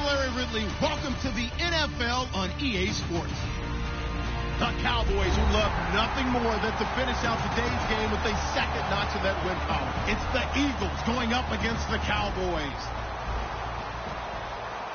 Larry Ridley. Welcome to the NFL on EA Sports. The Cowboys, who love nothing more than to finish out today's game with a second notch of that win column. It's the Eagles going up against the Cowboys.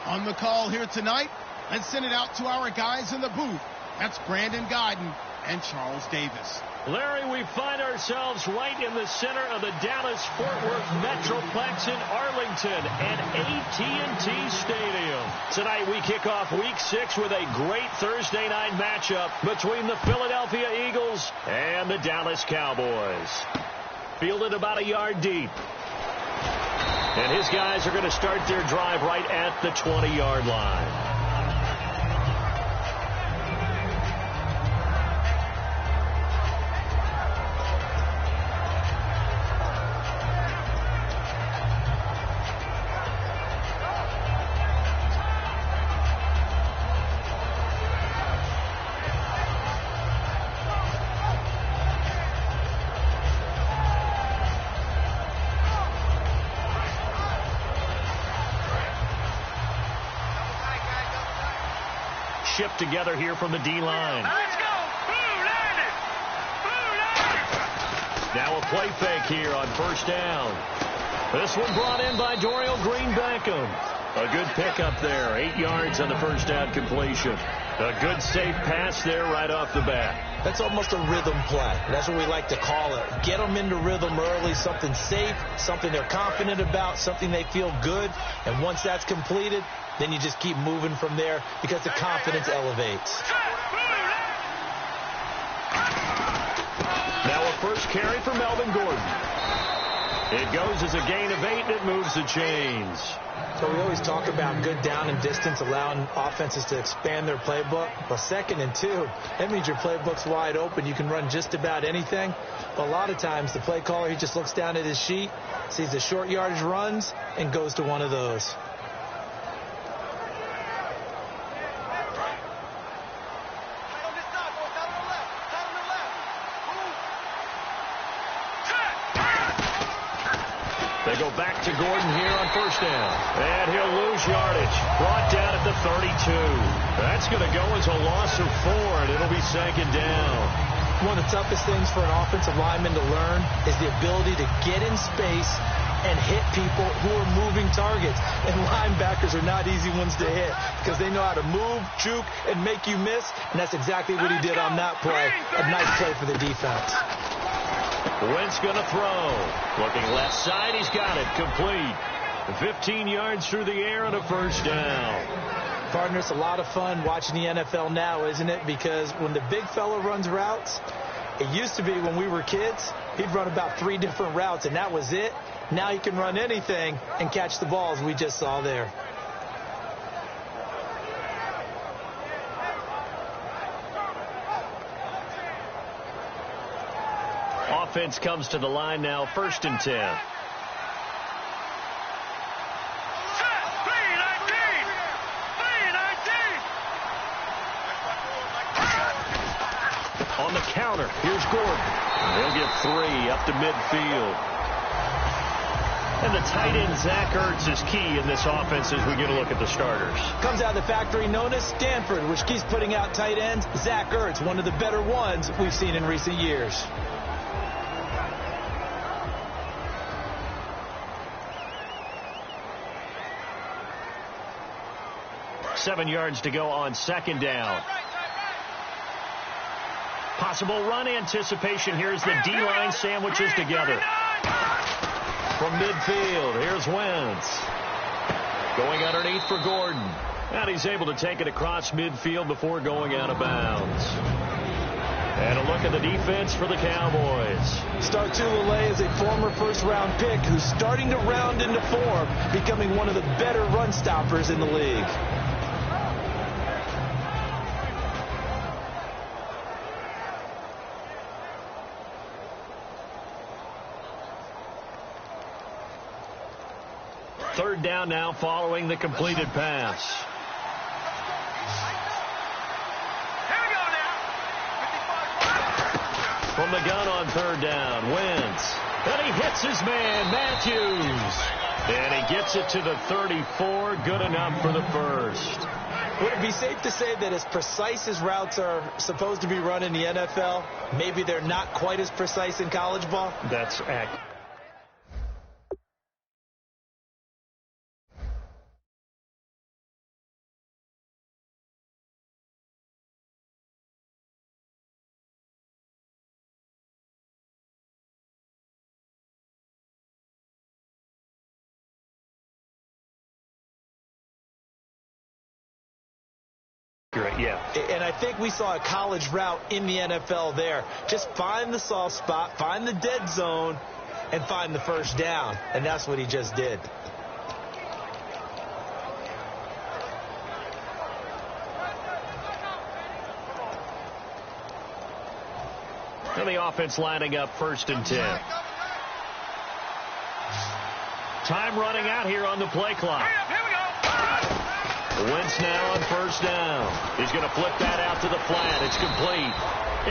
On the call here tonight, let's send it out to our guys in the booth. That's Brandon Godden and Charles Davis. Larry, we find ourselves right in the center of the Dallas-Fort Worth Metroplex in Arlington and AT&T Stadium. Tonight we kick off Week 6 with a great Thursday night matchup between the Philadelphia Eagles and the Dallas Cowboys. Fielded about a yard deep. And his guys are going to start their drive right at the 20-yard line. Shift together here from the D-line. Let's go. Now a play fake here on first down. This one brought in by Dorial Green-Beckham. A good pickup there. 8 yards on the first down completion. A good safe pass there right off the bat. That's almost a rhythm play. That's what we like to call it. Get them into rhythm early, something safe, something they're confident about, something they feel good. And once that's completed, then you just keep moving from there because the confidence elevates. Now a first carry for Melvin Gordon. It goes as a gain of 8, and it moves the chains. So we always talk about good down and distance, allowing offenses to expand their playbook. Well, 2nd and 2, that means your playbook's wide open. You can run just about anything. But a lot of times the play caller, he just looks down at his sheet, sees the short yardage runs, and goes to one of those. They go back to Gordon here on first down. And he'll lose yardage. Brought down at the 32. That's going to go as a loss of 4, and it'll be 2nd down. One of the toughest things for an offensive lineman to learn is the ability to get in space and hit people who are moving targets. And linebackers are not easy ones to hit because they know how to move, juke, and make you miss. And that's exactly what he did on that play. A nice play for the defense. Wentz going to throw. Looking left side, he's got it. Complete. 15 yards through the air and a first down. Partner, it's a lot of fun watching the NFL now, isn't it? Because when the big fella runs routes, it used to be when we were kids, he'd run about 3 different routes, and that was it. Now he can run anything and catch the balls we just saw there. Offense comes to the line now, 1st and 10. On the counter, here's Gordon. They'll get 3 up to midfield. And the tight end, Zach Ertz, is key in this offense as we get a look at the starters. Comes out of the factory known as Stanford, which keeps putting out tight ends. Zach Ertz, one of the better ones we've seen in recent years. Seven yards to go on 2nd down. Possible run anticipation. Here's the D-line sandwiches together. From midfield, here's Wentz. Going underneath for Gordon. And he's able to take it across midfield before going out of bounds. And a look at the defense for the Cowboys. Star Tulele is a former first-round pick who's starting to round into form, becoming one of the better run stoppers in the league. Third down now following the completed pass. Here we go now. From the gun on 3rd down, Wentz. And he hits his man, Matthews. And he gets it to the 34. Good enough for the first. Would it be safe to say that as precise as routes are supposed to be run in the NFL, maybe they're not quite as precise in college ball? That's accurate. Yeah. And I think we saw a college route in the NFL there. Just find the soft spot, find the dead zone, and find the first down. And that's what he just did. And the offense lining up 1st and 10. Time running out here on the play clock. Wentz now on 1st down. He's going to flip that out to the flat. It's complete.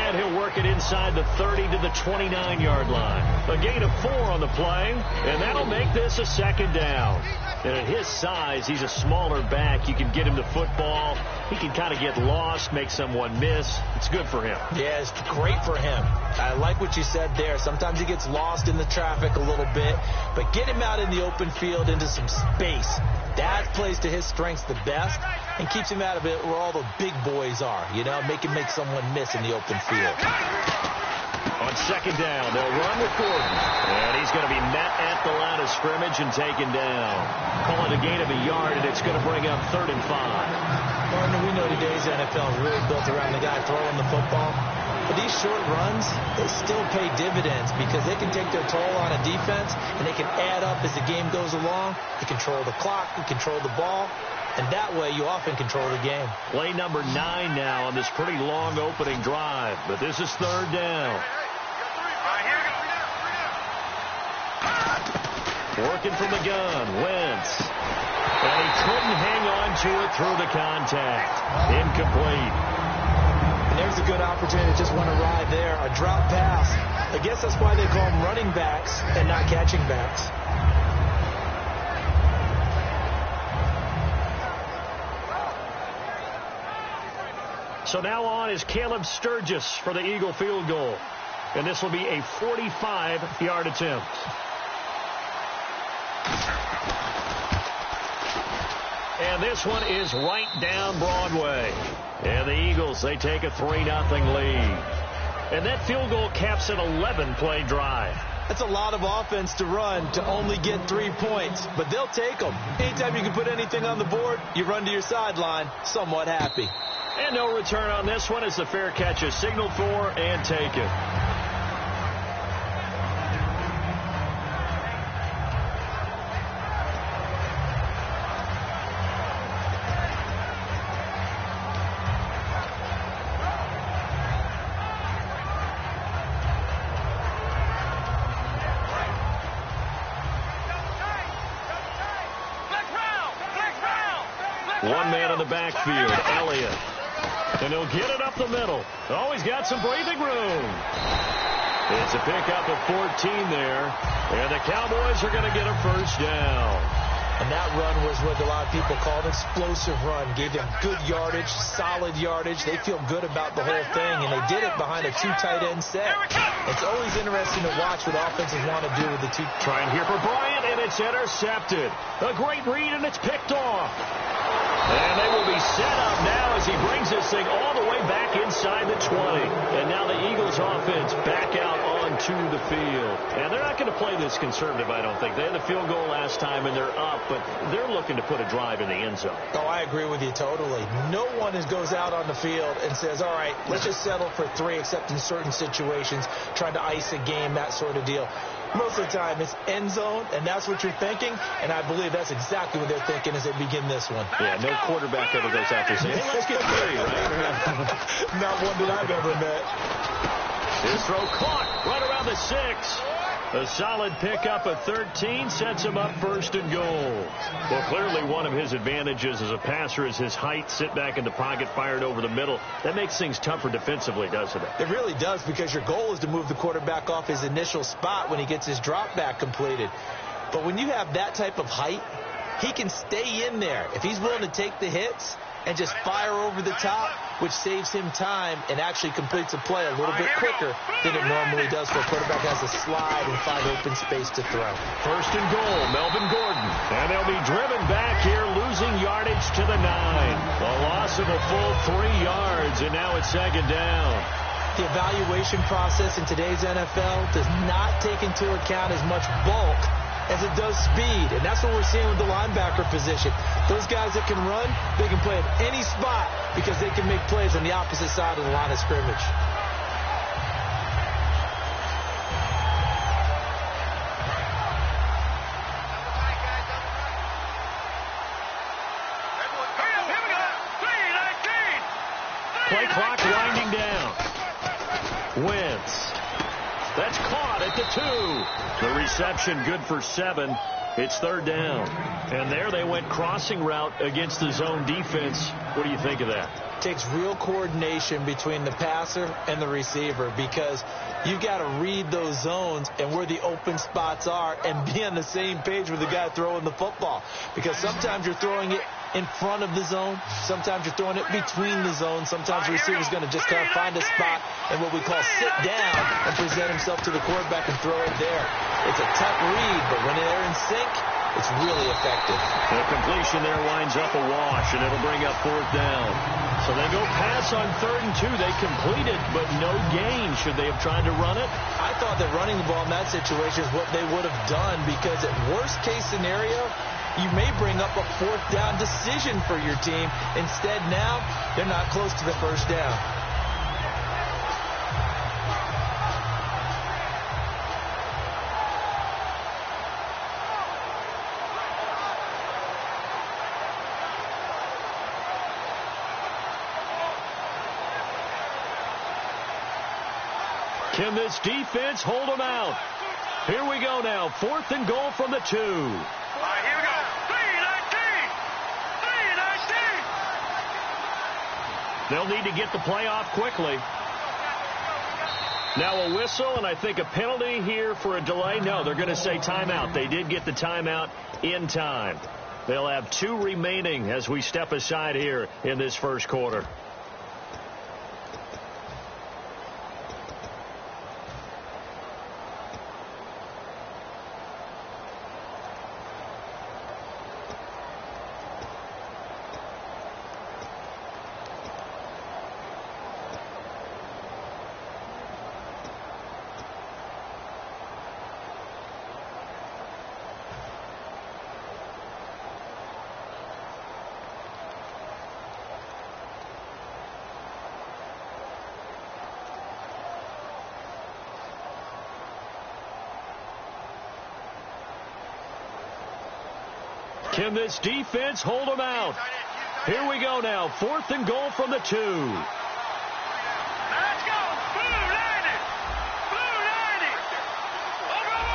And he'll work it inside the 30 to the 29-yard line. A gain of 4 on the play, and that'll make this a 2nd down. And at his size, he's a smaller back. You can get him the football. He can kind of get lost, make someone miss. It's good for him. Yeah, it's great for him. I like what you said there. Sometimes he gets lost in the traffic a little bit, but get him out in the open field into some space. That plays to his strengths the best and keeps him out of it where all the big boys are, you know, make someone miss in the open field. On 2nd down, they'll run with Gordon. And he's going to be met at the line of scrimmage and taken down. Call it a gain of a yard, and it's going to bring up 3rd and 5. Partner, we know today's NFL is really built around the guy throwing the football. But these short runs, they still pay dividends because they can take their toll on a defense, and they can add up as the game goes along. You control the clock, you control the ball, and that way you often control the game. Play number 9 now on this pretty long opening drive, but this is 3rd down. Working from the gun, Wentz. And he couldn't hang on to it through the contact. Incomplete. And there's a good opportunity to just want to ride there. A drop pass. I guess that's why they call them running backs and not catching backs. So now on is Caleb Sturgis for the Eagle field goal. And this will be a 45-yard attempt. And this one is right down Broadway. And the Eagles, they take a 3-0 lead. And that field goal caps an 11-play drive. That's a lot of offense to run to only get 3 points, but they'll take them. Anytime you can put anything on the board, you run to your sideline somewhat happy. And no return on this one as the fair catch is signaled for and taken. One man in the backfield, Elliott. And he'll get it up the middle. Oh, he's got some breathing room. It's a pickup of 14 there. And the Cowboys are going to get a 1st down. And that run was what a lot of people call an explosive run. Gave them good yardage, solid yardage. They feel good about the whole thing, and they did it behind a 2 tight end set. It's always interesting to watch what offenses want to do with the 2. Trying here for Bryant, and it's intercepted. A great read, and it's picked off. And they will be set up now as he brings this thing all the way back inside the 20. And now the Eagles offense back out onto the field. And they're not going to play this conservative, I don't think. They had the field goal last time, and they're up, but they're looking to put a drive in the end zone. Oh, I agree with you totally. No one goes out on the field and says, all right, let's just settle for 3, except in certain situations, trying to ice a game, that sort of deal. Most of the time, it's end zone, and that's what you're thinking, and I believe that's exactly what they're thinking as they begin this one. Yeah, no quarterback ever goes out there saying, hey, let's get 3, right? Not one that I've ever met. His throw caught right around the 6. A solid pickup of 13 sets him up 1st and goal. Well, clearly one of his advantages as a passer is his height. Sit back in the pocket, fired over the middle. That makes things tougher defensively, doesn't it? It really does, because your goal is to move the quarterback off his initial spot when he gets his drop back completed. But when you have that type of height, he can stay in there. If he's willing to take the hits and just fire over the top, which saves him time and actually completes a play a little bit quicker than it normally does, for a quarterback has to slide and find open space to throw. First and goal, Melvin Gordon. And they'll be driven back here, losing yardage to the 9. A loss of a full 3 yards, and now it's second down. The evaluation process in today's NFL does not take into account as much bulk as it does speed, and that's what we're seeing with the linebacker position. Those guys that can run, they can play at any spot because they can make plays on the opposite side of the line of scrimmage. Play clock winding down. Wentz. That's caught at the 2. The reception good for 7. It's third down. And there they went crossing route against the zone defense. What do you think of that? Takes real coordination between the passer and the receiver, because you got to read those zones and where the open spots are and be on the same page with the guy throwing the football. Because sometimes you're throwing it in front of the zone. Sometimes you're throwing it between the zones. Sometimes the receiver's going to just kind of find a spot and what we call sit down and present himself to the quarterback and throw it there. It's a tough read, but when they're in sync, it's really effective. The completion there winds up a wash, and it'll bring up fourth down. So they go pass on 3rd and 2. They complete it, but no gain. Should they have tried to run it? I thought that running the ball in that situation is what they would have done, because at worst case scenario, you may bring up a 4th down decision for your team. Instead, now, they're not close to the first down. Can this defense hold them out? Here we go now. 4th and goal from the 2. All right, here we go. 3-19. They'll need to get the play off quickly. Now a whistle, and I think a penalty here for a delay. No, they're going to say timeout. They did get the timeout in time. They'll have 2 remaining as we step aside here in this first quarter. Can this defense hold them out? Here we go now. 4th and goal from the 2. Let's go. Blue 90. Blue 90. Over.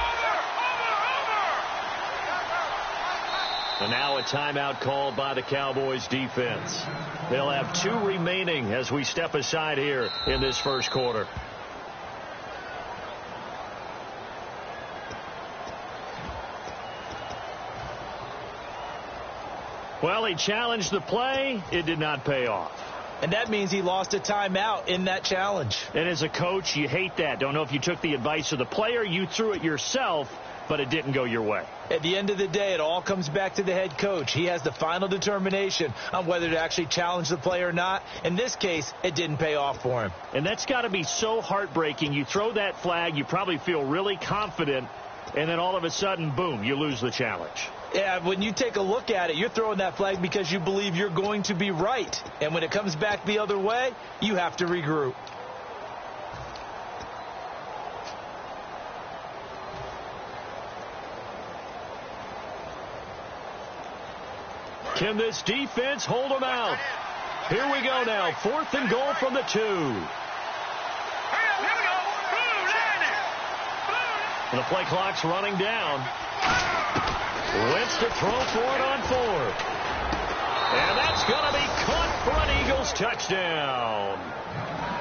And now a timeout called by the Cowboys defense. They'll have 2 remaining as we step aside here in this first quarter. Well, he challenged the play. It did not pay off. And that means he lost a timeout in that challenge. And as a coach, you hate that. Don't know if you took the advice of the player. You threw it yourself, but it didn't go your way. At the end of the day, it all comes back to the head coach. He has the final determination on whether to actually challenge the play or not. In this case, it didn't pay off for him. And that's got to be so heartbreaking. You throw that flag, you probably feel really confident, and then all of a sudden, boom, you lose the challenge. Yeah, when you take a look at it, you're throwing that flag because you believe you're going to be right. And when it comes back the other way, you have to regroup. Can this defense hold them out? Here we go now. 4th and goal from the 2. And the play clock's running down. Wentz to throw for it on 4th. And that's going to be caught for an Eagles touchdown.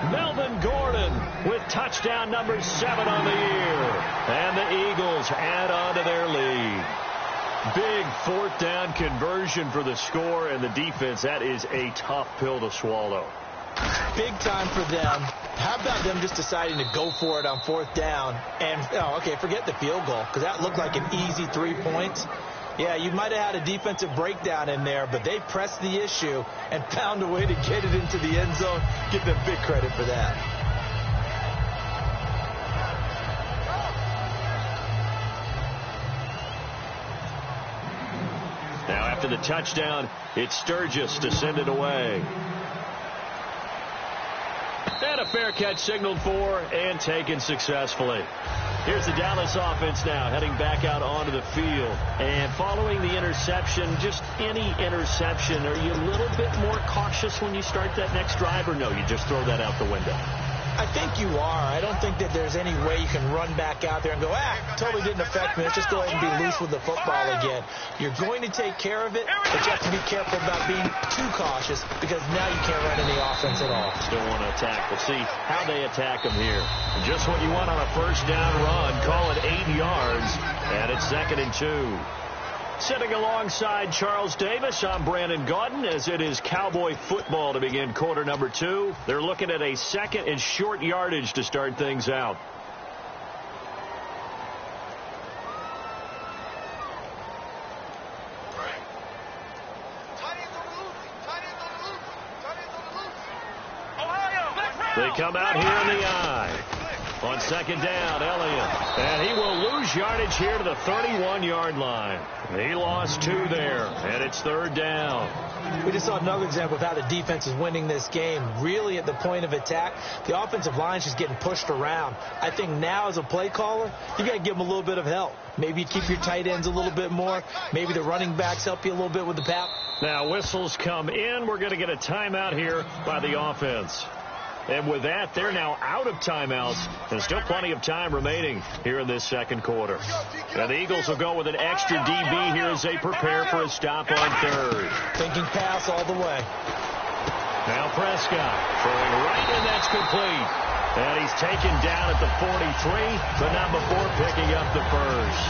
Melvin Gordon with touchdown number 7 on the year. And the Eagles add on to their lead. Big fourth down conversion for the score, and the defense, that is a tough pill to swallow. Big time for them. How about them just deciding to go for it on fourth down? And, forget the field goal, because that looked like an easy 3 points. Yeah, you might have had a defensive breakdown in there, but they pressed the issue and found a way to get it into the end zone. Give them big credit for that. Now after the touchdown, it's Sturgis to send it away. And a fair catch signaled for and taken successfully. Here's the Dallas offense now heading back out onto the field. And following the interception, just any interception, are you a little bit more cautious when you start that next drive, or no, you just throw that out the window? I think you are. I don't think that there's any way you can run back out there and go, totally didn't affect me. Let's just go ahead and be loose with the football again. You're going to take care of it, but you have to be careful about being too cautious, because now you can't run any offense at all. Still want to attack. We'll see how they attack them here. Just what you want on a first down run. Call it 8 yards, and it's 2nd and 2. Sitting alongside Charles Davis, I'm Brandon Gaudin, as it is Cowboy football to begin quarter number 2. They're looking at a 2nd and short yardage to start things out. They come out here in the eye. On 2nd down, Elliott. And he will lose yardage here to the 31-yard line. He lost 2 there, and it's 3rd down. We just saw another example of how the defense is winning this game. Really at the point of attack, the offensive line is just getting pushed around. I think now as a play caller, you got to give them a little bit of help. Maybe you keep your tight ends a little bit more. Maybe the running backs help you a little bit with the pass. Now whistles come in. We're going to get a timeout here by the offense. And with that, they're now out of timeouts. There's still plenty of time remaining here in this second quarter. And the Eagles will go with an extra DB here as they prepare for a stop on 3rd. Thinking pass all the way. Now Prescott throwing right, and that's complete. And he's taken down at the 43, but not before picking up the first.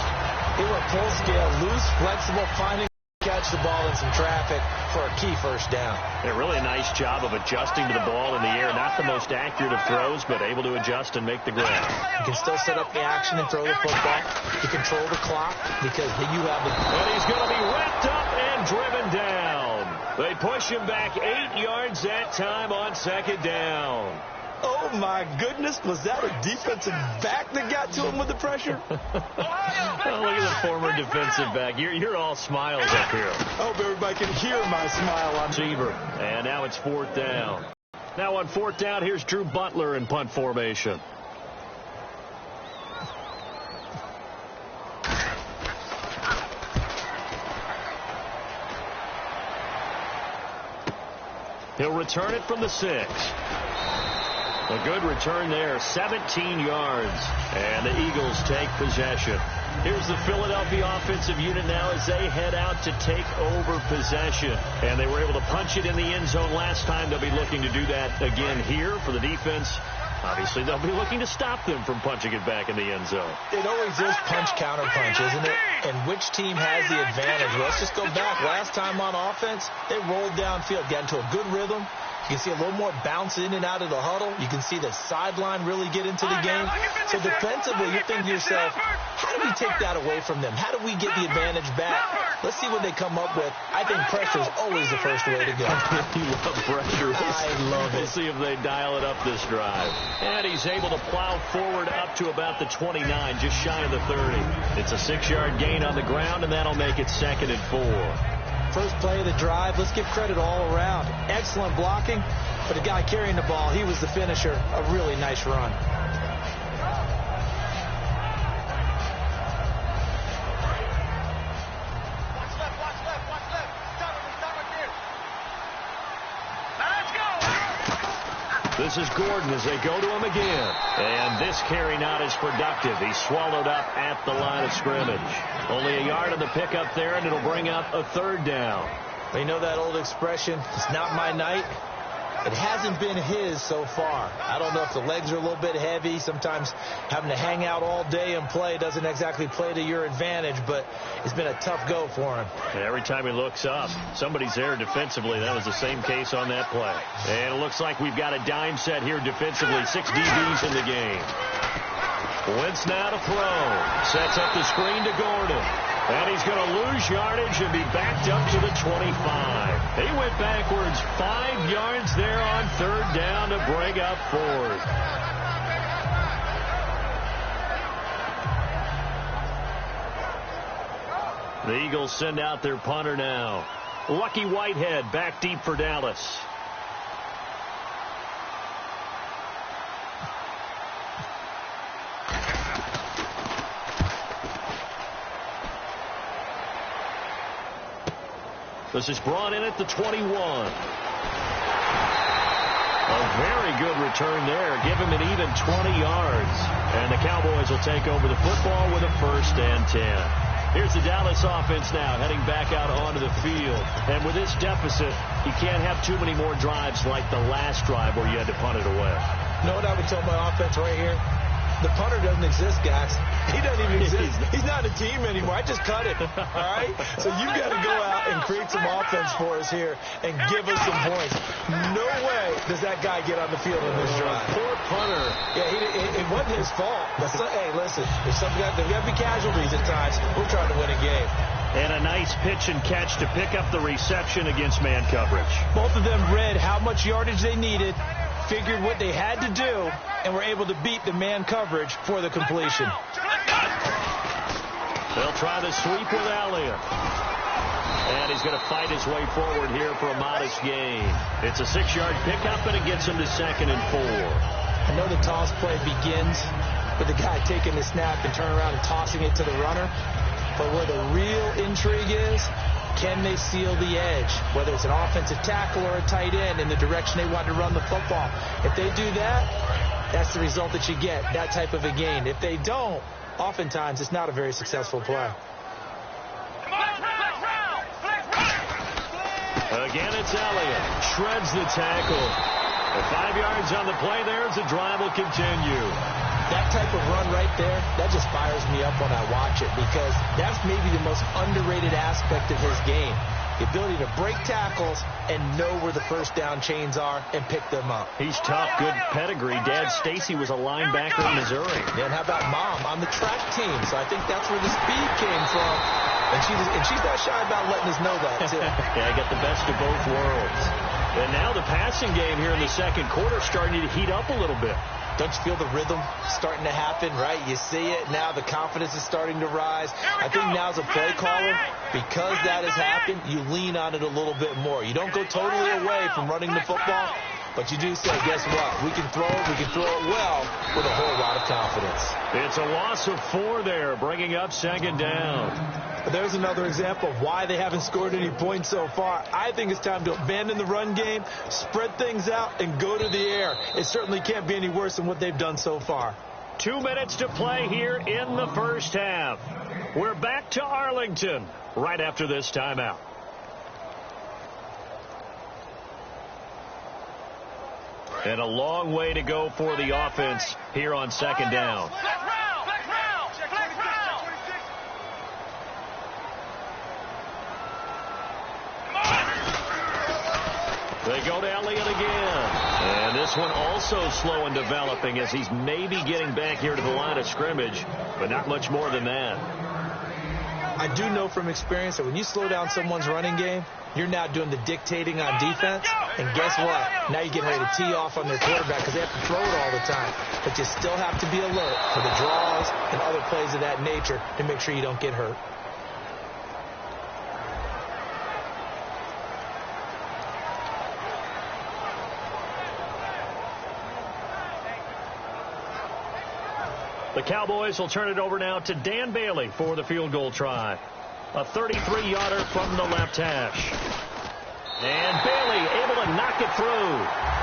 They were full scale, loose, flexible, finding catch the ball in some traffic for a key first down. A really nice job of adjusting to the ball in the air. Not the most accurate of throws, but able to adjust and make the grab. You can still set up the action and throw the football. You control the clock because you have the... And he's going to be wrapped up and driven down. They push him back 8 yards that time on 2nd down. Oh, my goodness. Was that a defensive back that got to him with the pressure? Oh, look at the former defensive back. You're all smiles up here. I hope everybody can hear my smile on receiver. And now it's 4th down. Now on 4th down, here's Drew Butler in punt formation. He'll return it from the 6. A good return there, 17 yards, and the Eagles take possession. Here's the Philadelphia offensive unit now as they head out to take over possession. And they were able to punch it in the end zone last time. They'll be looking to do that again here for the defense. Obviously, they'll be looking to stop them from punching it back in the end zone. It always is punch-counter-punch, isn't it? And which team has the advantage? Let's just go back. Last time on offense, they rolled downfield, got into a good rhythm. You can see a little more bounce in and out of the huddle. You can see the sideline really get into the game. So defensively, you think to yourself, how do we take that away from them? How do we get the advantage back? Let's see what they come up with. I think pressure is always the first way to go. You love pressure. I love it. We'll see if they dial it up this drive. And he's able to plow forward up to about the 29, just shy of the 30. It's a 6-yard gain on the ground, and that'll make it 2nd and 4. First play of the drive, let's give credit all around. Excellent blocking, but the guy carrying the ball, he was the finisher. A really nice run. This is Gordon as they go to him again. And this carry not as productive. He's swallowed up at the line of scrimmage. Only a yard on the pickup there, and it'll bring up a 3rd down. You know that old expression, it's not my night. It hasn't been his so far. I don't know if the legs are a little bit heavy. Sometimes having to hang out all day and play doesn't exactly play to your advantage, but it's been a tough go for him. And every time he looks up, somebody's there defensively. That was the same case on that play. And it looks like we've got a dime set here defensively. 6 DBs in the game. Wentz now to throw. Sets up the screen to Gordon. And he's going to lose yardage and be backed up to the 25. He went backwards 5 yards there on 3rd down to bring up 4th. The Eagles send out their punter now. Lucky Whitehead back deep for Dallas. This is brought in at the 21. A very good return there. Give him an even 20 yards. And the Cowboys will take over the football with a 1st and 10. Here's the Dallas offense now heading back out onto the field. And with this deficit, you can't have too many more drives like the last drive where you had to punt it away. You know what I would tell my offense right here? The punter doesn't exist, guys. He doesn't even exist. He's not a team anymore. I just cut it. All right? So you've got to go out and create some offense for us here and give us some points. No way does that guy get on the field in this drive. Poor punter. Yeah, it wasn't his fault. But hey, listen, there's got to be casualties at times. We're trying to win a game. And a nice pitch and catch to pick up the reception against man coverage. Both of them read how much yardage they needed, figured what they had to do, and were able to beat the man coverage for the completion. They'll try the sweep with Elliott. And he's going to fight his way forward here for a modest gain. It's a 6-yard pickup, and it gets him to 2nd and 4. I know the toss play begins with the guy taking the snap and turning around and tossing it to the runner. But where the real intrigue is, can they seal the edge, whether it's an offensive tackle or a tight end in the direction they want to run the football? If they do that, that's the result that you get, that type of a gain. If they don't, oftentimes it's not a very successful play. Again, it's Elliott. Shreds the tackle. The 5 yards on the play there as the drive will continue. That type of run right there, that just fires me up when I watch it, because that's maybe the most underrated aspect of his game. The ability to break tackles and know where the 1st down chains are and pick them up. He's tough, good pedigree. Dad Stacy was a linebacker in Missouri. Yeah, and how about Mom on the track team? So I think that's where the speed came from. And she's not shy about letting us know that, too. Yeah, I got the best of both worlds. And now the passing game here in the 2nd quarter starting to heat up a little bit. Don't you feel the rhythm starting to happen, right? You see it. Now the confidence is starting to rise. I think now as a play caller, because that has happened, you lean on it a little bit more. You don't go totally away from running the football, but you do say, guess what? We can throw it well with a whole lot of confidence. It's a loss of 4 there, bringing up 2nd down. But there's another example of why they haven't scored any points so far. I think it's time to abandon the run game, spread things out, and go to the air. It certainly can't be any worse than what they've done so far. 2 minutes to play here in the 1st half. We're back to Arlington right after this timeout. And a long way to go for the offense here on 2nd down. They go to Elliott again. And this one also slow in developing as he's maybe getting back here to the line of scrimmage, but not much more than that. I do know from experience that when you slow down someone's running game, you're now doing the dictating on defense. And guess what? Now you're getting ready to tee off on their quarterback because they have to throw it all the time. But you still have to be alert for the draws and other plays of that nature to make sure you don't get hurt. The Cowboys will turn it over now to Dan Bailey for the field goal try. A 33-yarder from the left hash. And Bailey able to knock it through.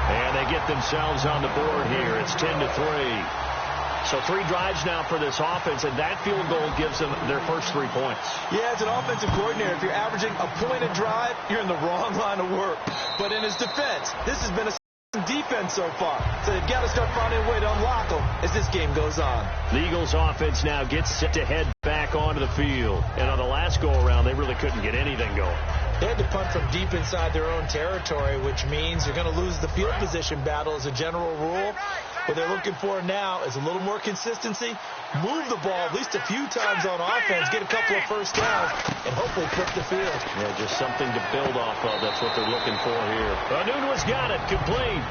And they get themselves on the board here. It's 10-3. So 3 drives now for this offense, and that field goal gives them their first 3 points. Yeah, as an offensive coordinator, if you're averaging a point a drive, you're in the wrong line of work. But in his defense, this has been a defense so far. So they've got to start finding a way to unlock them as this game goes on. The Eagles offense now gets set to head back onto the field. And on the last go-around, they really couldn't get anything going. They had to punt from deep inside their own territory, which means you're going to lose the field position battle as a general rule. What they're looking for now is a little more consistency, move the ball at least a few times on offense, get a couple of first downs, and hopefully flip the field. Yeah, just something to build off of. That's what they're looking for here. Anunua's got it. Complete.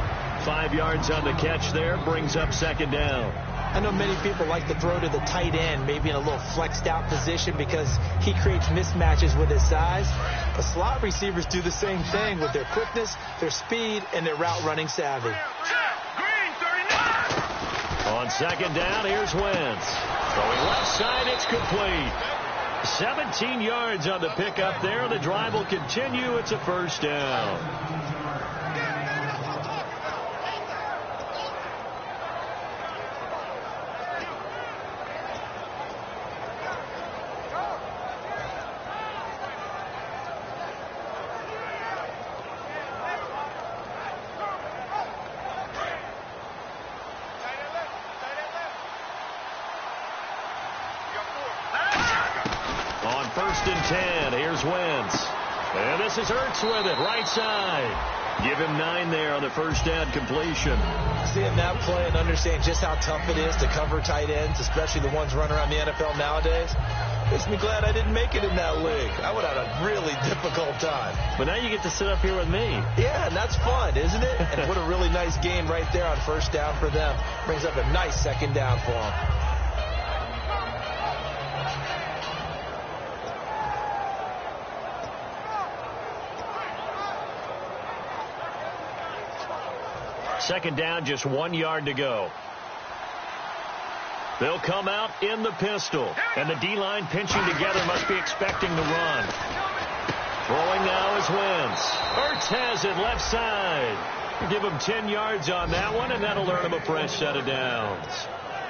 5 yards on the catch there. Brings up second down. I know many people like to throw to the tight end, maybe in a little flexed out position because he creates mismatches with his size. But slot receivers do the same thing with their quickness, their speed, and their route running savvy. On second down, here's Wentz. Throwing left side, it's complete. 17 yards on the pickup there. The drive will continue. It's a first down. On 1st and 10, here's Wentz. And this is Ertz with it, right side. Give him 9 there on the first down completion. Seeing that play and understand just how tough it is to cover tight ends, especially the ones running around the NFL nowadays, makes me glad I didn't make it in that league. I would have had a really difficult time. But now you get to sit up here with me. Yeah, and that's fun, isn't it? And what a really nice game right there on first down for them. Brings up a nice second down for them. Second down, just 1 yard to go. They'll come out in the pistol. And the D-line pinching together must be expecting the run. Throwing now is Wentz. Ertz has it left side. Give him 10 yards on that one, and that'll earn him a fresh set of downs.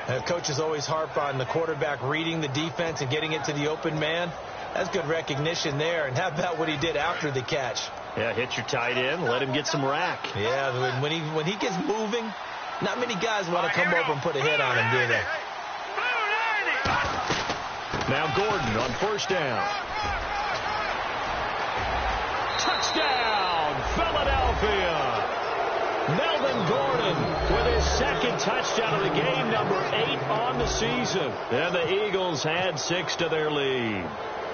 And coaches always harp on the quarterback reading the defense and getting it to the open man. That's good recognition there. And how about what he did after the catch? Yeah, hit your tight end, let him get some rack. Yeah, when he gets moving, not many guys want to come over and put a hit on him, do they? Now Gordon on first down. Touchdown, Philadelphia. Melvin Gordon with his second touchdown of the game, number 8 on the season. And the Eagles add 6 to their lead.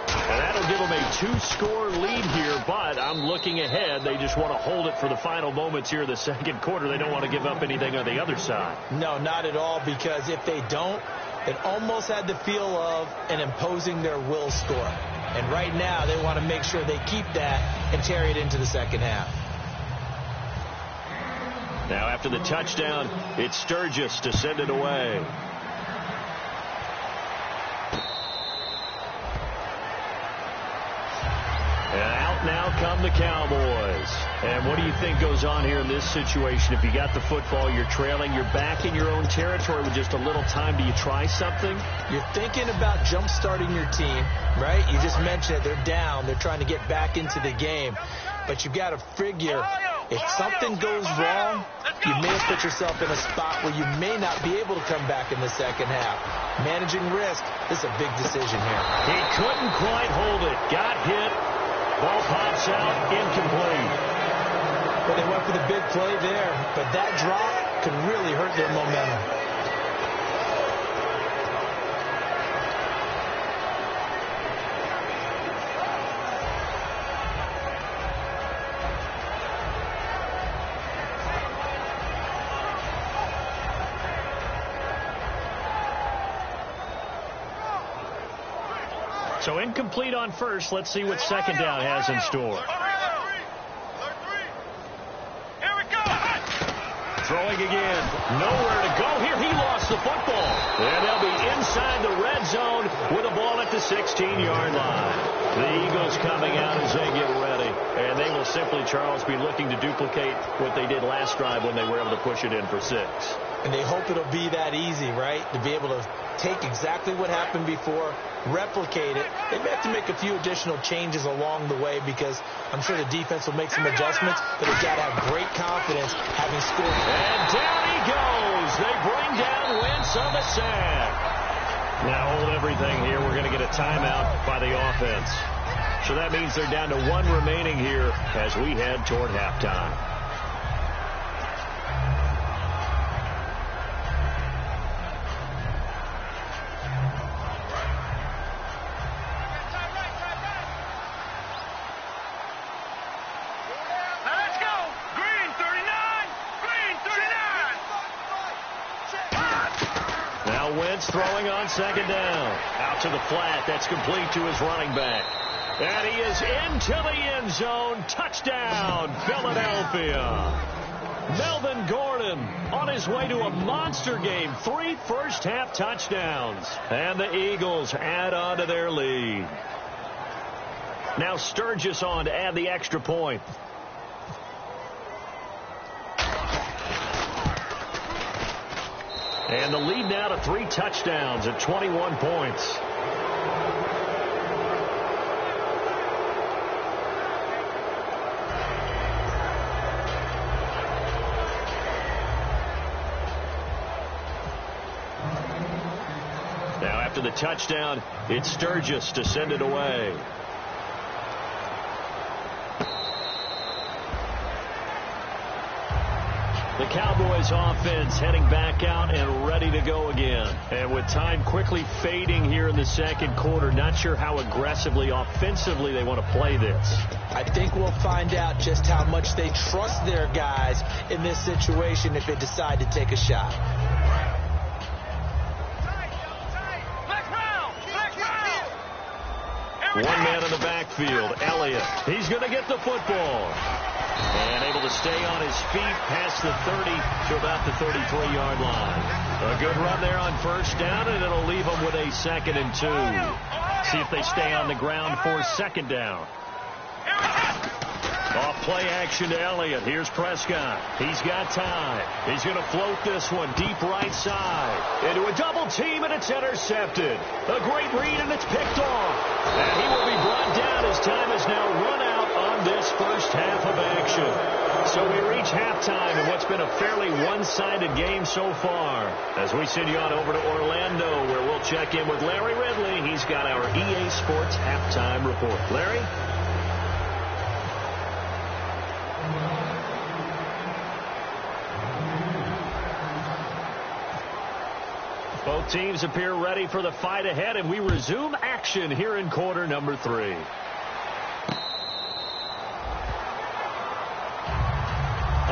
And that'll give them a 2-score lead here, but I'm looking ahead. They just want to hold it for the final moments here of the second quarter. They don't want to give up anything on the other side. No, not at all, because if they don't, it almost had the feel of an imposing their will score. And right now, they want to make sure they keep that and carry it into the second half. Now, after the touchdown, it's Sturgis to send it away. And out now come the Cowboys. And what do you think goes on here in this situation? If you got the football, you're trailing, you're back in your own territory with just a little time. Do you try something? You're thinking about jump-starting your team, right? You just mentioned it. They're down. They're trying to get back into the game. But you've got to figure, if something goes wrong, you may have put yourself in a spot where you may not be able to come back in the second half. Managing risk, this is a big decision here. He couldn't quite hold it. Got hit. Ball pops out, incomplete. But they went for the big play there, but that drop could really hurt their momentum. So incomplete on first. Let's see what second down has in store. Here we go. Throwing again. Nowhere to go here. He lost the football. And they'll be inside the red zone with a ball at the 16-yard line. The Eagles coming out as they get ready. And they will simply, Charles, be looking to duplicate what they did last drive when they were able to push it in for 6. and they hope it'll be that easy, right, to be able to take exactly what happened before, replicate it. They may have to make a few additional changes along the way because I'm sure the defense will make some adjustments, but they've got to have great confidence having scored. And down he goes. They bring down Wentz on the sack. Now hold everything here. We're going to get a timeout by the offense. So that means they're down to 1 remaining here as we head toward halftime. Wentz throwing on second down. Out to the flat. That's complete to his running back. And he is into the end zone. Touchdown, Philadelphia. Melvin Gordon on his way to a monster game. 3 first-half touchdowns. And the Eagles add on to their lead. Now Sturgis on to add the extra point. And the lead now to 3 touchdowns at 21 points. Now after the touchdown, it's Sturgis to send it away. The Cowboys offense heading back out and ready to go again. And with time quickly fading here in the second quarter, not sure how aggressively, offensively they want to play this. I think we'll find out just how much they trust their guys in this situation if they decide to take a shot. One man in the backfield, Elliott. He's going to get the football. And able to stay on his feet past the 30 to about the 33-yard line. A good run there on first down, and it'll leave them with a 2nd and 2. See if they stay on the ground for second down. Off play action to Elliott. Here's Prescott. He's got time. He's going to float this one deep right side. Into a double team, and it's intercepted. A great read, and it's picked off. And he will be brought down as time has now run out on this first half of action. So we reach halftime in what's been a fairly one-sided game so far. As we send you on over to Orlando, where we'll check in with Larry Ridley. He's got our EA Sports halftime report. Larry? Both teams appear ready for the fight ahead, and we resume action here in quarter number 3.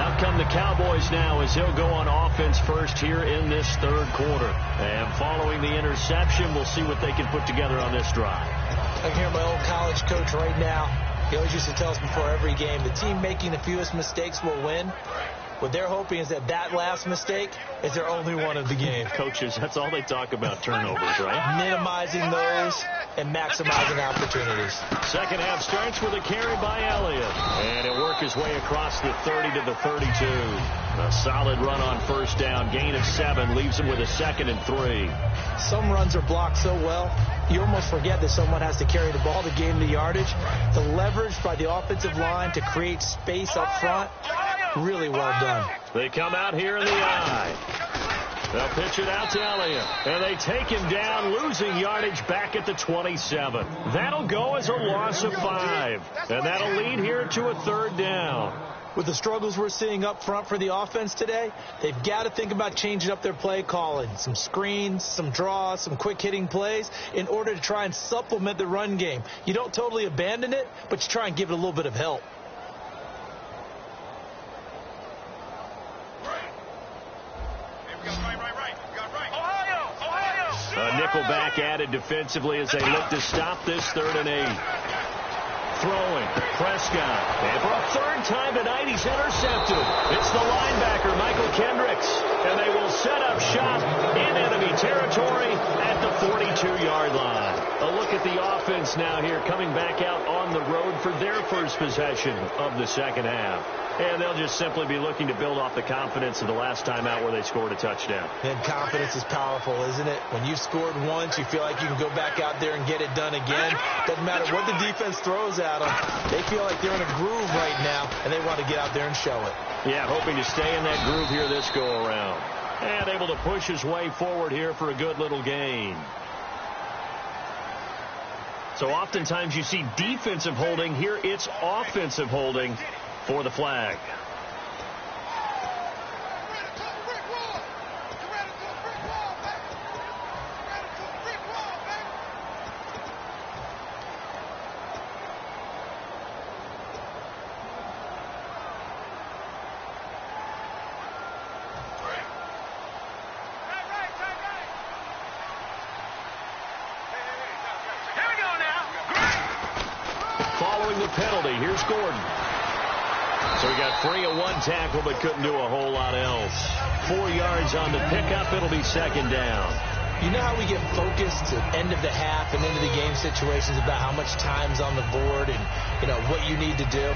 Out come the Cowboys now as they'll go on offense first here in this third quarter. And following the interception, we'll see what they can put together on this drive. I can hear my old college coach right now. He always used to tell us before every game, the team making the fewest mistakes will win. What they're hoping is that last mistake is their only one of the game. Coaches, that's all they talk about, turnovers, right? Minimizing those and maximizing opportunities. Second half starts with a carry by Elliott. And he'll work his way across the 30 to the 32. A solid run on first down. Gain of 7 leaves him with a 2nd and 3. Some runs are blocked so well, you almost forget that someone has to carry the ball to gain the yardage. The leverage by the offensive line to create space up front, really well done. They come out here in the eye. They'll pitch it out to Elliott. And they take him down, losing yardage back at the 27. That'll go as a loss of 5. And that'll lead here to a 3rd down. With the struggles we're seeing up front for the offense today, they've got to think about changing up their play calling. Some screens, some draws, some quick-hitting plays in order to try and supplement the run game. You don't totally abandon it, but you try and give it a little bit of help. A nickelback added defensively as they look to stop this 3rd and 8. Throwing, Prescott. And for a 3rd time tonight, he's intercepted. It's the linebacker, Michael Kendricks. And they will set up shop in enemy territory at the 42-yard line. A look at the offense now here, coming back out on the road for their first possession of the second half. And they'll just simply be looking to build off the confidence of the last time out where they scored a touchdown. And confidence is powerful, isn't it? When you've scored once, you feel like you can go back out there and get it done again. Doesn't matter what the defense throws at them. They feel like they're in a groove right now, and they want to get out there and show it. Yeah, hoping to stay in that groove here this go-around. And able to push his way forward here for a good little gain. So oftentimes you see defensive holding. Here it's offensive holding for the flag. Following the penalty, here's Gordon. So he got free of one tackle but couldn't do a whole lot else. 4 yards on the pickup. It'll be second down. You know how we get focused at end of the half and into the game situations about how much time's on the board and, you know, what you need to do?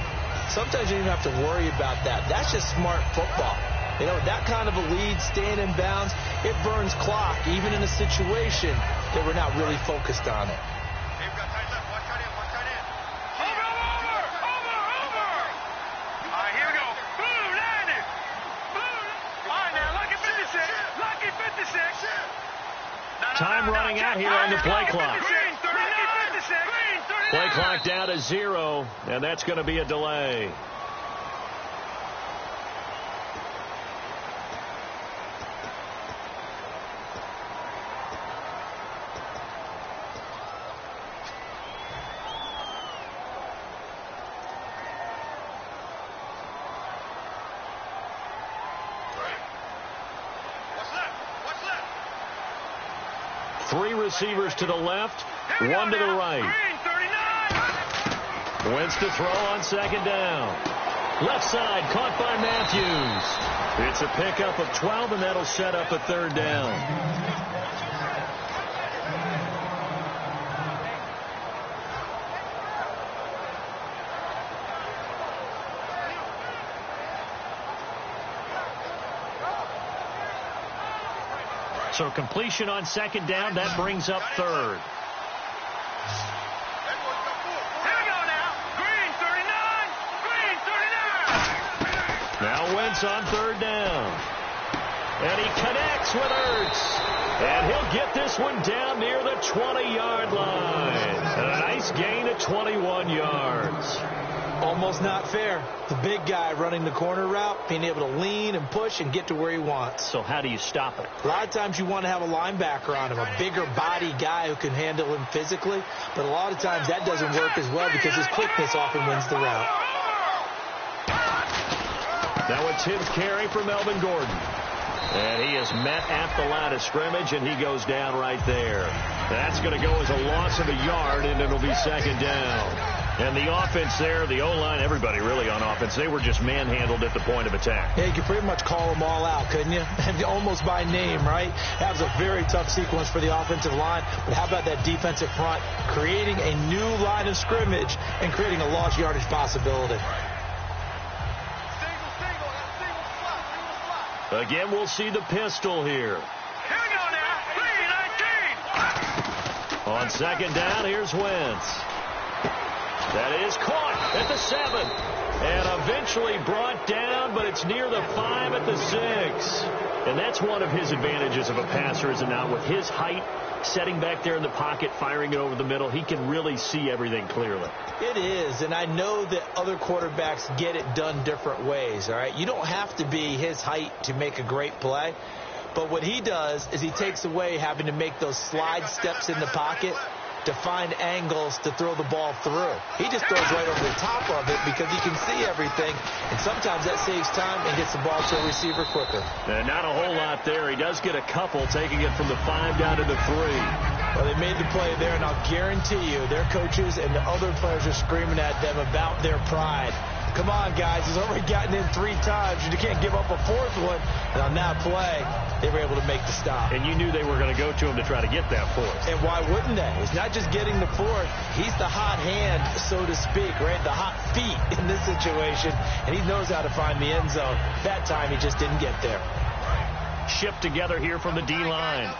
Sometimes you don't even have to worry about that. That's just smart football. You know, that kind of a lead, staying in bounds, it burns clock, even in a situation that we're not really focused on it. Time running out here on the play clock. Play clock down to 0, and that's going to be a delay. Three receivers to the left, one to the right. Wentz to throw on second down. Left side, caught by Matthews. It's a pickup of 12, and that'll set up a third down. So completion on second down, that brings up third. Now Wentz on third down. And he connects with Ertz. And he'll get this one down near the 20-yard line. And a nice gain of 21 yards. Almost not fair. The big guy running the corner route, being able to lean and push and get to where he wants. So how do you stop it? A lot of times you want to have a linebacker on him, a bigger body guy who can handle him physically. But a lot of times that doesn't work as well because his quickness often wins the route. Now it's his carry for Melvin Gordon. And he is met at the line of scrimmage, and he goes down right there. That's going to go as a loss of a yard, and it'll be second down. And the offense there, the O-line, everybody really on offense, they were just manhandled at the point of attack. Yeah, you could pretty much call them all out, couldn't you? Almost by name, right? That was a very tough sequence for the offensive line. But how about that defensive front creating a new line of scrimmage and creating a lost yardage possibility? Again, we'll see the pistol here. Here we go now. 3-19. On second down, here's Wentz. That is caught at the 7. And eventually brought down, but it's near the 5 at the 6. And that's one of his advantages of a passer, is it not? With his height, setting back there in the pocket, firing it over the middle, he can really see everything clearly. It is, and I know that other quarterbacks get it done different ways, all right? You don't have to be his height to make a great play. But what he does is he takes away having to make those slide steps in the pocket to find angles to throw the ball through. He just throws right over the top of it because he can see everything, and sometimes that saves time and gets the ball to a receiver quicker. Not a whole lot there. He does get a couple, taking it from the 5 down to the 3. Well, they made the play there, and I'll guarantee you their coaches and the other players are screaming at them about their pride. Come on, guys. He's already gotten in 3 times. You can't give up a 4th one. And on that play, they were able to make the stop. And you knew they were going to go to him to try to get that 4th. And why wouldn't they? It's not just getting the 4th. He's the hot hand, so to speak, right? The hot feet in this situation. And he knows how to find the end zone. That time, he just didn't get there. Shipped together here from the D-line.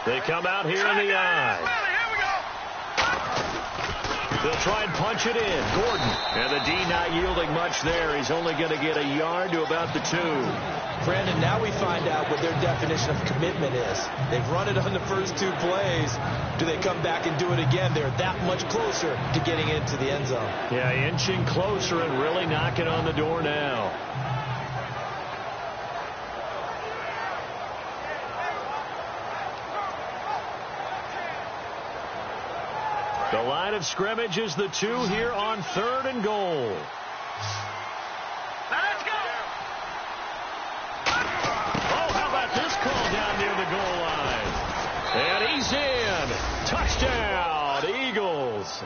They come out here in the eye. They'll try and punch it in. Gordon. And the D not yielding much there. He's only going to get a yard to about the 2. Brandon, now we find out what their definition of commitment is. They've run it on the first 2 plays. Do they come back and do it again? They're that much closer to getting into the end zone. Yeah, inching closer and really knocking on the door now. The line of scrimmage is the 2 here on 3rd and goal. Let's go. Oh, how about this call down near the goal line? And he's in. Touchdown, Eagles.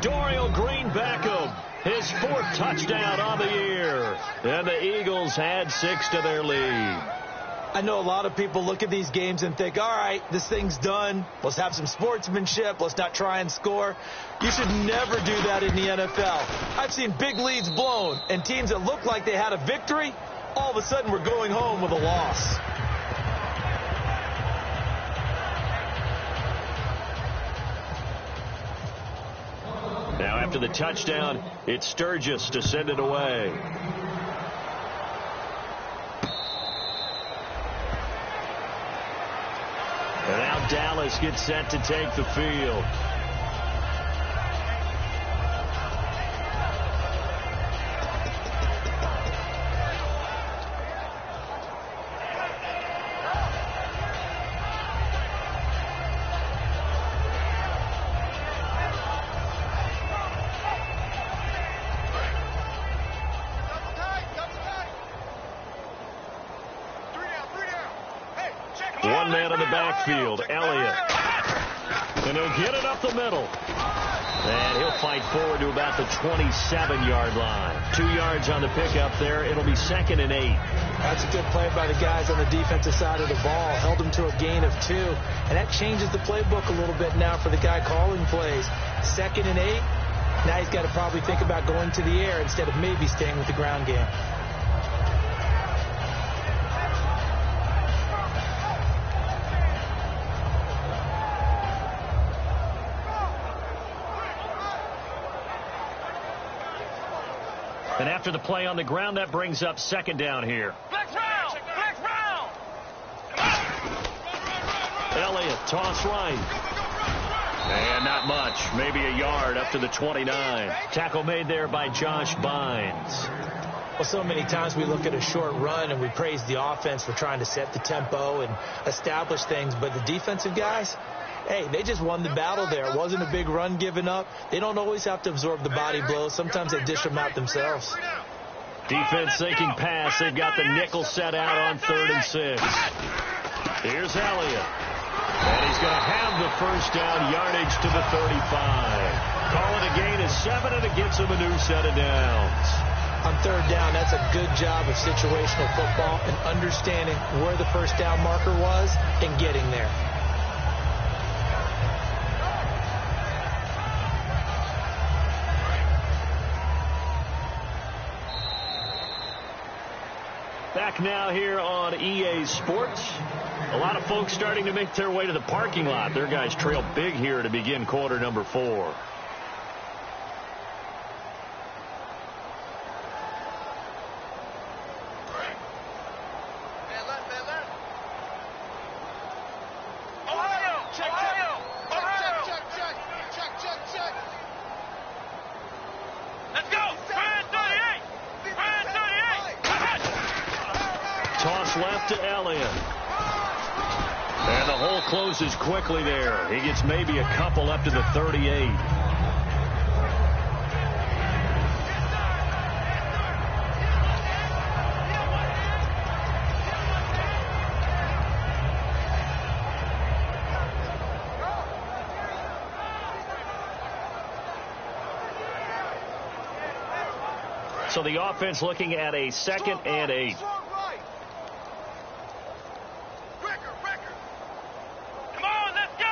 Dorial Green Beckham, his 4th touchdown on the year. And the Eagles add 6 to their lead. I know a lot of people look at these games and think, all right, this thing's done. Let's have some sportsmanship. Let's not try and score. You should never do that in the NFL. I've seen big leads blown, and teams that look like they had a victory, all of a sudden we're going home with a loss. Now after the touchdown, it's Sturgis to send it away. And now Dallas gets set to take the field. One man in the backfield, Elliott. And he'll get it up the middle. And he'll fight forward to about the 27-yard line. 2 yards on the pickup there. It'll be 2nd and 8. That's a good play by the guys on the defensive side of the ball. Held them to a gain of 2. And that changes the playbook a little bit now for the guy calling plays. 2nd and 8. Now he's got to probably think about going to the air instead of maybe staying with the ground game. And after the play on the ground, that brings up 2nd down here. Flex round. Flex round. Elliott, toss right. And not much. Maybe a yard up to the 29. Tackle made there by Josh Bynes. Well, so many times we look at a short run and we praise the offense for trying to set the tempo and establish things. But the defensive guys, hey, they just won the battle there. It wasn't a big run given up. They don't always have to absorb the body blows. Sometimes they dish them out themselves. Defense thinking pass. They've got the nickel set out on 3rd and 6. Here's Elliott. And he's going to have the first down, yardage to the 35. Call it a gain of 7, and it gets him a new set of downs. On 3rd down, that's a good job of situational football and understanding where the first down marker was and getting there. Back now here on EA Sports. A lot of folks starting to make their way to the parking lot. Their guys trail big here to begin quarter number 4. Toss left to Elliott. And the hole closes quickly there. He gets maybe a couple up to the 38. So the offense looking at a 2nd and 8. Come on, let's go.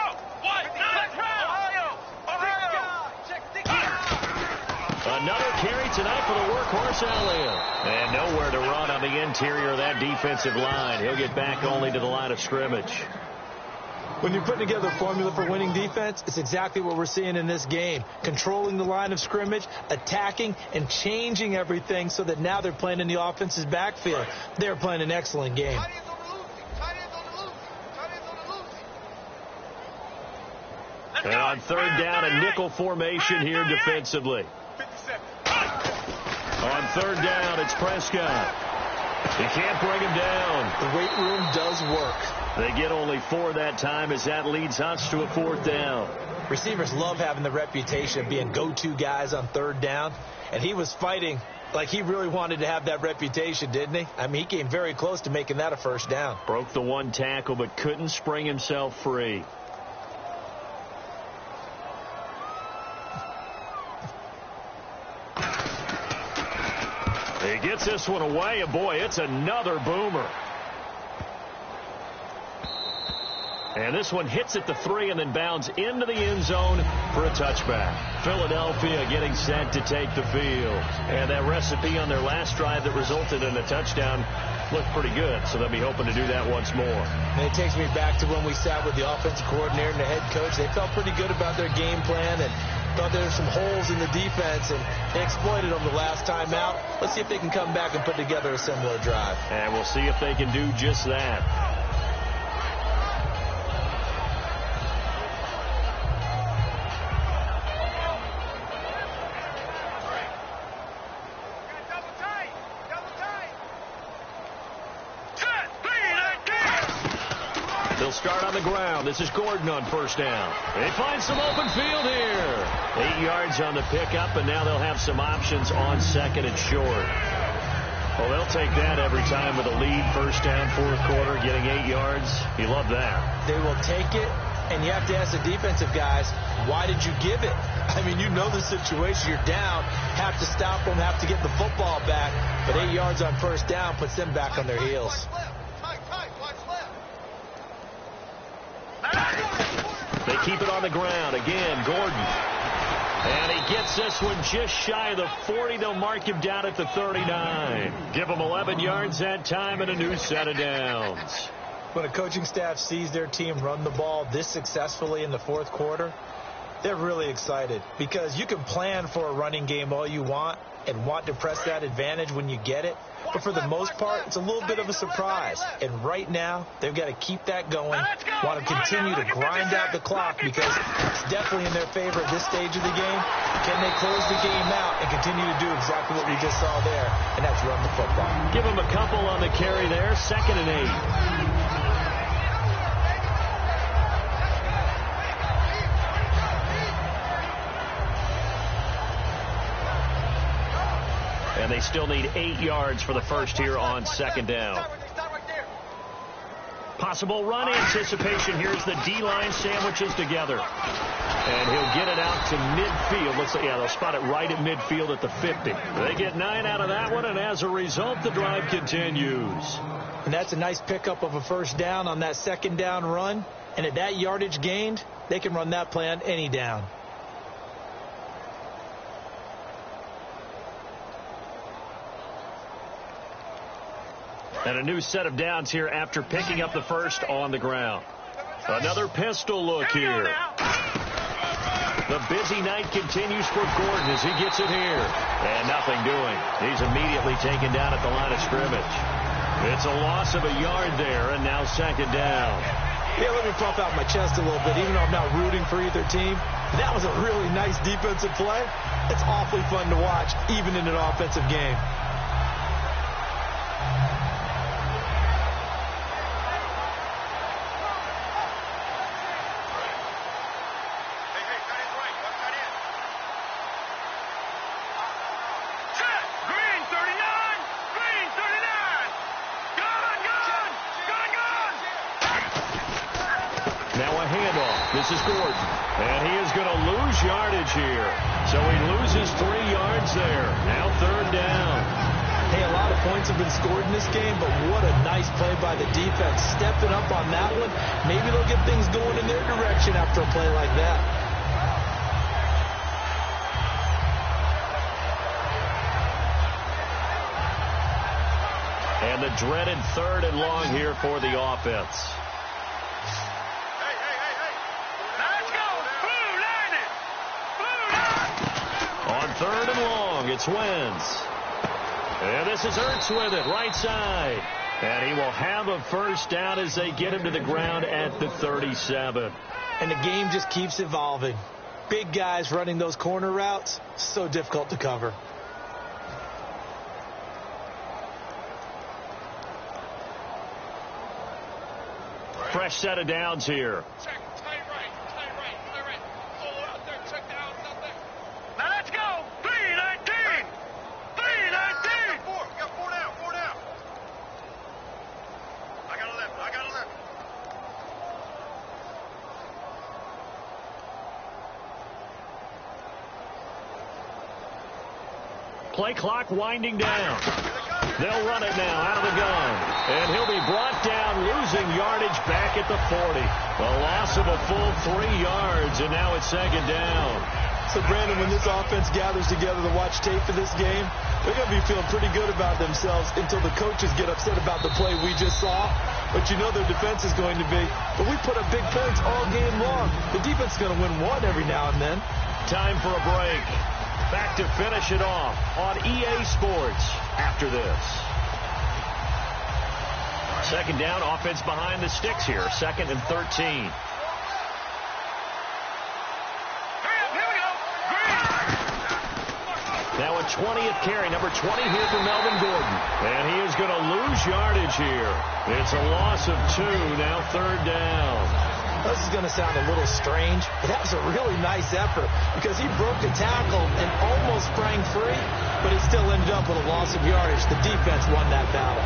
Another carry tonight for the workhorse Elliott. And nowhere to run on the interior of that defensive line. He'll get back only to the line of scrimmage. When you're putting together a formula for winning defense, it's exactly what we're seeing in this game. Controlling the line of scrimmage, attacking, and changing everything so that now they're playing in the offense's backfield. They're playing an excellent game. And on 3rd down, a nickel formation here defensively. On 3rd down, it's Prescott. He can't bring him down. The weight room does work. They get only 4 that time as that leads us to a 4th down. Receivers love having the reputation of being go-to guys on 3rd down. And he was fighting like he really wanted to have that reputation, didn't he? I mean, he came very close to making that a 1st down. Broke the 1 tackle but couldn't spring himself free. He gets this one away, and boy, it's another boomer. And this one hits at the 3 and then bounds into the end zone for a touchback. Philadelphia getting set to take the field. And that recipe on their last drive that resulted in a touchdown looked pretty good, so they'll be hoping to do that once more. And it takes me back to when we sat with the offensive coordinator and the head coach. They felt pretty good about their game plan and thought there were some holes in the defense, and they exploited them the last time out. Let's see if they can come back and put together a similar drive. And we'll see if they can do just that. They'll start on the ground. This is Gordon on 1st down. They find some open field here. 8 yards on the pickup, and now they'll have some options on 2nd and short. Well, they'll take that every time with a lead. 1st down, 4th quarter, getting 8 yards. You love that. They will take it, and you have to ask the defensive guys, why did you give it? I mean, you know the situation. You're down, have to stop them, have to get the football back. But 8 yards on 1st down puts them back on their heels. They keep it on the ground. Again, Gordon. And he gets this one just shy of the 40. They'll mark him down at the 39. Give him 11 yards that time and a new set of downs. When a coaching staff sees their team run the ball this successfully in the 4th quarter, they're really excited because you can plan for a running game all you want and want to press that advantage when you get it. But for the most part, it's a little bit of a surprise. And right now, they've got to keep that going, want to continue to grind out the clock because it's definitely in their favor at this stage of the game. Can they close the game out and continue to do exactly what we just saw there, and that's run the football. Give them a couple on the carry there, 2nd and 8. And they still need 8 yards for the first here on 2nd down. Possible run anticipation. Here's the D-line sandwiches together. And he'll get it out to midfield. Looks like, yeah, they'll spot it right at midfield at the 50. They get 9 out of that one, and as a result, the drive continues. And that's a nice pickup of a 1st down on that 2nd down run. And at that yardage gained, they can run that play on any down. And a new set of downs here after picking up the 1st on the ground. Another pistol look here. The busy night continues for Gordon as he gets it here. And nothing doing. He's immediately taken down at the line of scrimmage. It's a loss of a yard there, and now 2nd down. Yeah, let me puff out my chest a little bit, even though I'm not rooting for either team. That was a really nice defensive play. It's awfully fun to watch, even in an offensive game. handoff. This is Gordon. And he is going to lose yardage here. So he loses 3 yards there. Now 3rd down. Hey, a lot of points have been scored in this game, but what a nice play by the defense. Stepping up on that one. Maybe they'll get things going in their direction after a play like that. And the dreaded 3rd and long here for the offense. Hey. Now let's go. Blue line it. Blue line. On 3rd and long, it's Wentz. And this is Ertz with it, right side. And he will have a first down as they get him to the ground at the 37. And the game just keeps evolving. Big guys running those corner routes, so difficult to cover. Fresh set of downs here. Check. Tight right. Pull out there. Check down. Nothing. Now let's go. 319. 319. We got 4 down. 4 down. I got 11. Play clock winding down. They'll run it now out of the gun. And he'll be brought down, losing yardage back at the 40. A loss of a full 3 yards, and now it's 2nd down. So, Brandon, when this offense gathers together to watch tape for this game, they're going to be feeling pretty good about themselves until the coaches get upset about the play we just saw. But you know their defense is going to be. But we put up big points all game long. The defense is going to win one every now and then. Time for a break. Back to finish it off on EA Sports after this. 2nd down, offense behind the sticks here. 2nd and 13. Now a 20th carry, number 20 here for Melvin Gordon. And he is going to lose yardage here. It's a loss of 2, now 3rd down. This is going to sound a little strange, but that was a really nice effort because he broke the tackle and almost sprang free, but he still ended up with a loss of yardage. The defense won that battle.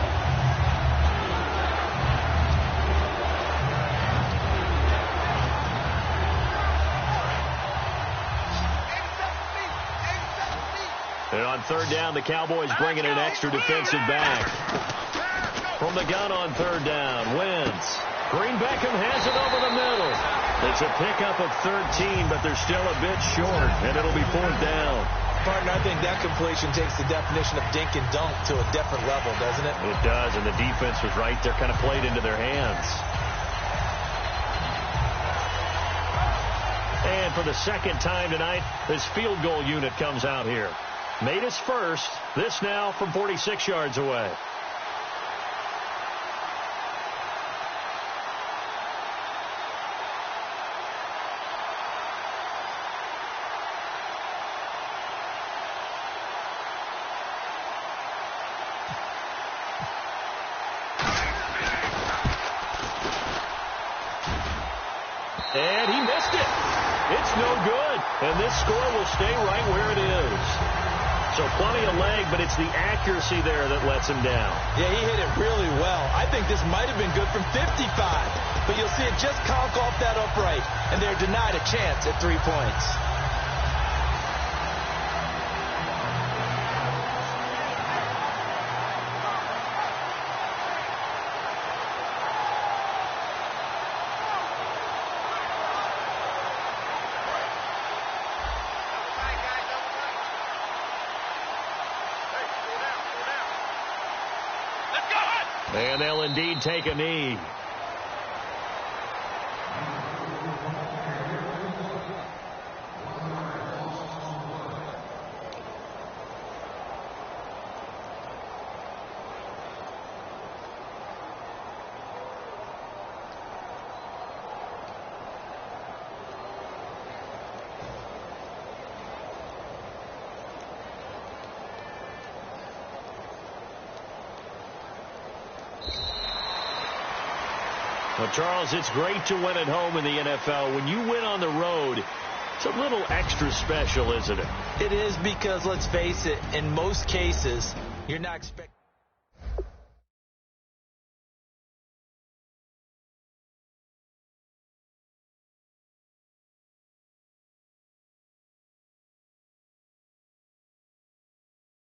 And on 3rd down, the Cowboys bringing an extra defensive back. From the gun on 3rd down, Wentz. Green Beckham has it over the middle. It's a pickup of 13, but they're still a bit short, and it'll be 4th down. Partner, I think that completion takes the definition of dink and dunk to a different level, doesn't it? It does, and the defense was right there, kind of played into their hands. And for the 2nd time tonight, this field goal unit comes out here. Made his first. This now from 46 yards away. And he missed it. It's no good. And this score will stay right where it is. So plenty of leg, but it's the accuracy there that lets him down. Yeah, he hit it really well. I think this might have been good from 55. But you'll see it just conk off that upright. And they're denied a chance at 3 points. And they'll indeed take a knee. Well, Charles, it's great to win at home in the NFL. When you win on the road, it's a little extra special, isn't it? It is because, let's face it, in most cases, you're not expecting